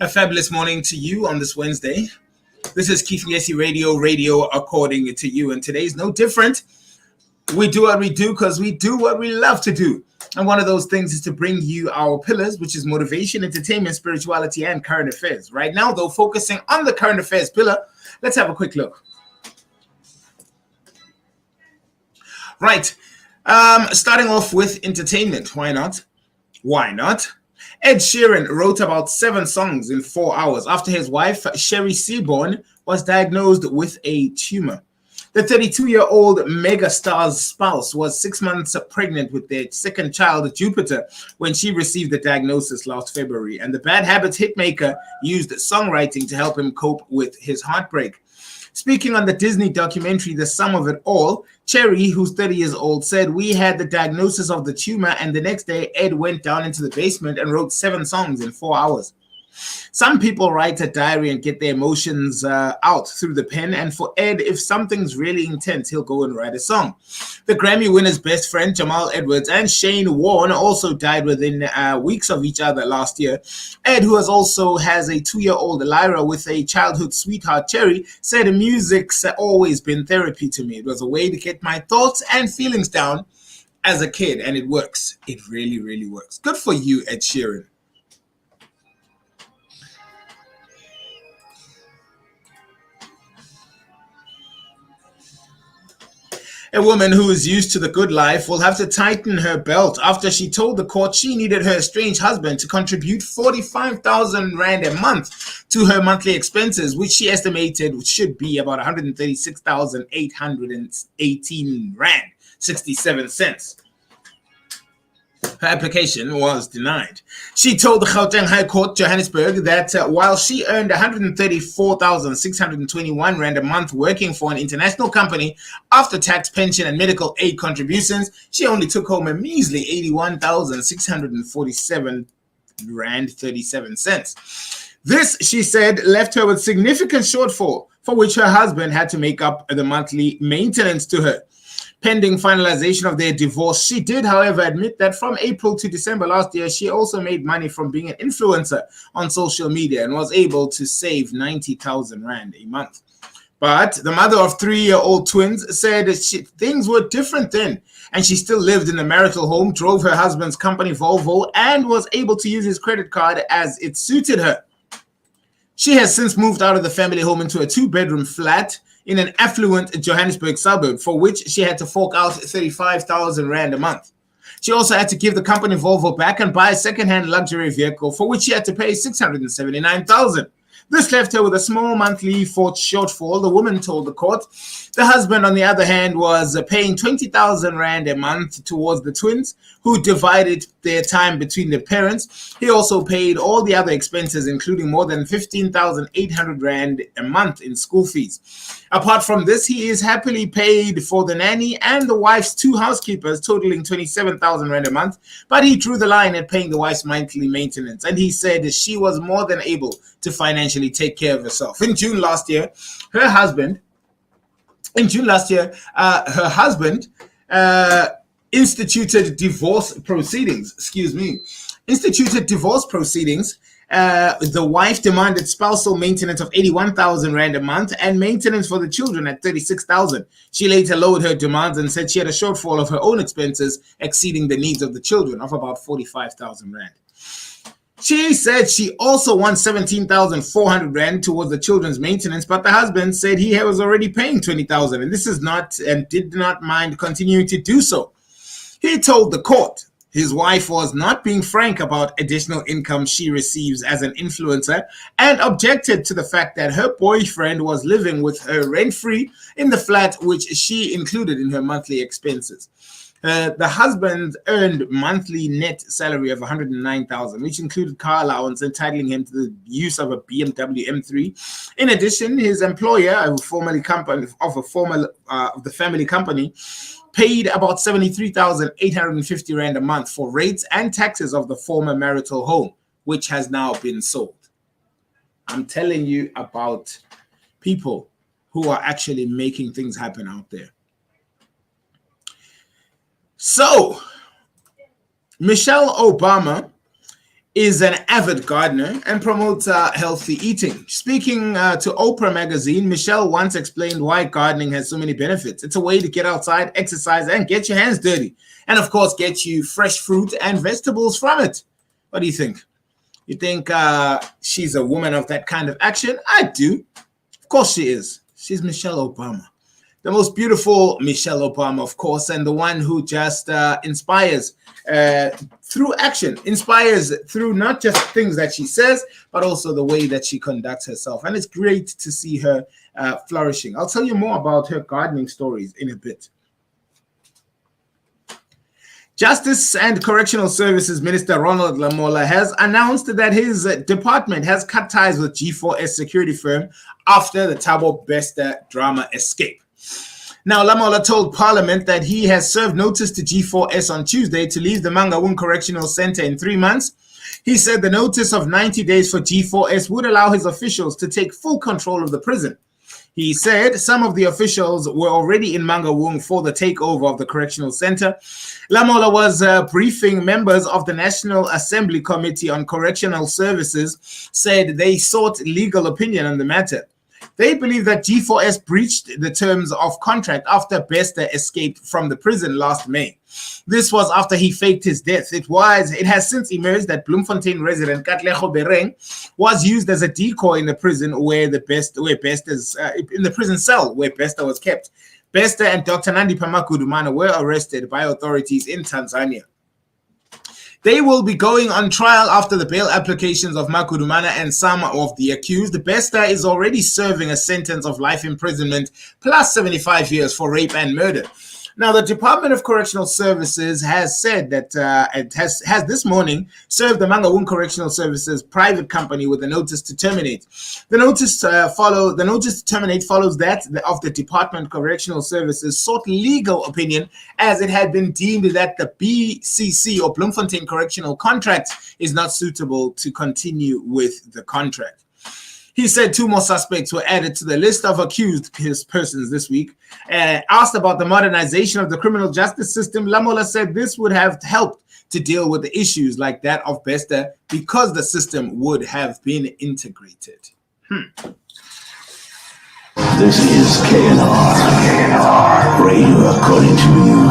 A fabulous morning to you on this Wednesday. This is Keith Yesi Radio according to you, and today's no different. We do what we do because we do what we love to do. And one of those things is to bring you our pillars, which is motivation, entertainment, spirituality, and current affairs. Right now, though, focusing on the current affairs pillar, let's have a quick look. Right. Starting off with entertainment. Why not? Why not? Ed Sheeran wrote about 7 songs in 4 hours after his wife, Sherry Seaborn, was diagnosed with a tumor. The 32-year-old megastar's spouse was 6 months pregnant with their second child, Jupiter, when she received the diagnosis last February. And the Bad Habits hitmaker used songwriting to help him cope with his heartbreak. Speaking on the Disney documentary, The Sum of It All, Cherry, who's 30 years old, said, "We had the diagnosis of the tumor, and the next day, Ed went down into the basement and wrote 7 songs in 4 hours." Some people write a diary and get their emotions out through the pen, and for Ed, if something's really intense, he'll go and write a song. The Grammy winner's best friend, Jamal Edwards, and Shane Warne also died within weeks of each other last year. Ed, who also has a 2-year-old Lyra with a childhood sweetheart, Cherry, said, "Music's always been therapy to me. It was a way to get my thoughts and feelings down as a kid, and it works. It really, really works." Good for you, Ed Sheeran. A woman who is used to the good life will have to tighten her belt after she told the court she needed her estranged husband to contribute 45,000 Rand a month to her monthly expenses, which she estimated should be about 136,818 Rand, 67 cents. Her application was denied. She told the Gauteng High Court, Johannesburg, that while she earned 134,621 Rand a month working for an international company after tax, pension, and medical aid contributions, she only took home a measly 81,647 Rand 37 cents. This, she said, left her with significant shortfall, for which her husband had to make up the monthly maintenance to her. Pending finalization of their divorce, she did, however, admit that from April to December last year, she also made money from being an influencer on social media and was able to save 90,000 Rand a month. But the mother of 3-year-old twins said things were different then, and she still lived in a marital home, drove her husband's company Volvo, and was able to use his credit card as it suited her. She has since moved out of the family home into a 2-bedroom flat in an affluent Johannesburg suburb, for which she had to fork out 35,000 Rand a month. She also had to give the company Volvo back and buy a second-hand luxury vehicle, for which she had to pay 679,000. This left her with a small monthly shortfall, the woman told the court. The husband, on the other hand, was paying 20,000 Rand a month towards the twins, who divided their time between the parents. He also paid all the other expenses, including more than 15,800 Rand a month in school fees. Apart from this, he is happily paid for the nanny and the wife's 2 housekeepers, totaling 27,000 Rand a month, but he drew the line at paying the wife's monthly maintenance, and he said she was more than able to financially take care of herself. In June last year, her husband instituted divorce proceedings. The wife demanded spousal maintenance of 81,000 Rand a month and maintenance for the children at 36,000. She later lowered her demands and said she had a shortfall of her own expenses exceeding the needs of the children of about 45,000 Rand. She said she also wants 17,400 Rand towards the children's maintenance, but the husband said he was already paying 20,000 and did not mind continuing to do so. He told the court his wife was not being frank about additional income she receives as an influencer and objected to the fact that her boyfriend was living with her rent-free in the flat, which she included in her monthly expenses. The husband earned monthly net salary of 109,000, which included car allowance, entitling him to the use of a BMW M3. In addition, his employer, the family company, paid about 73,850 Rand a month for rates and taxes of the former marital home, which has now been sold. I'm telling you about people who are actually making things happen out there. So, Michelle Obama is an avid gardener and promotes healthy eating. Speaking to Oprah magazine, Michelle once explained why gardening has so many benefits. It's a way to get outside, exercise, and get your hands dirty. And of course, get you fresh fruit and vegetables from it. What do you think? You think she's a woman of that kind of action? I do. Of course she is. She's Michelle Obama. The most beautiful Michelle Obama, of course, and the one who just inspires through action, inspires through not just things that she says, but also the way that she conducts herself. And it's great to see her flourishing. I'll tell you more about her gardening stories in a bit. Justice and Correctional Services Minister Ronald Lamola has announced that his department has cut ties with G4S security firm after the Thabo Bester drama escape. Now, Lamola told Parliament that he has served notice to G4S on Tuesday to leave the Mangaung Correctional Center in 3 months. He said the notice of 90 days for G4S would allow his officials to take full control of the prison. He said some of the officials were already in Mangaung for the takeover of the correctional center. Lamola was briefing members of the National Assembly Committee on Correctional Services, said they sought legal opinion on the matter. They believe that G4S breached the terms of contract after Bester escaped from the prison last May. This was after he faked his death. It has since emerged that Bloemfontein resident Katlego Bereng was used as a decoy in the prison in the prison cell where Bester was kept. Bester and Dr. Nandi Pamakudumana were arrested by authorities in Tanzania. They will be going on trial after the bail applications of Makudumana and some of the accused. Bester is already serving a sentence of life imprisonment plus 75 years for rape and murder. Now, the Department of Correctional Services has said that it has this morning served the Mangaung Correctional Services private company with a notice to terminate. The notice to terminate follows that of the Department of Correctional Services sought legal opinion as it had been deemed that the BCC or Bloemfontein Correctional Contract is not suitable to continue with the contract. He said 2 more suspects were added to the list of accused persons this week. Asked about the modernization of the criminal justice system, Lamola said this would have helped to deal with the issues like that of Bester because the system would have been integrated. This is KNR, radio according to you.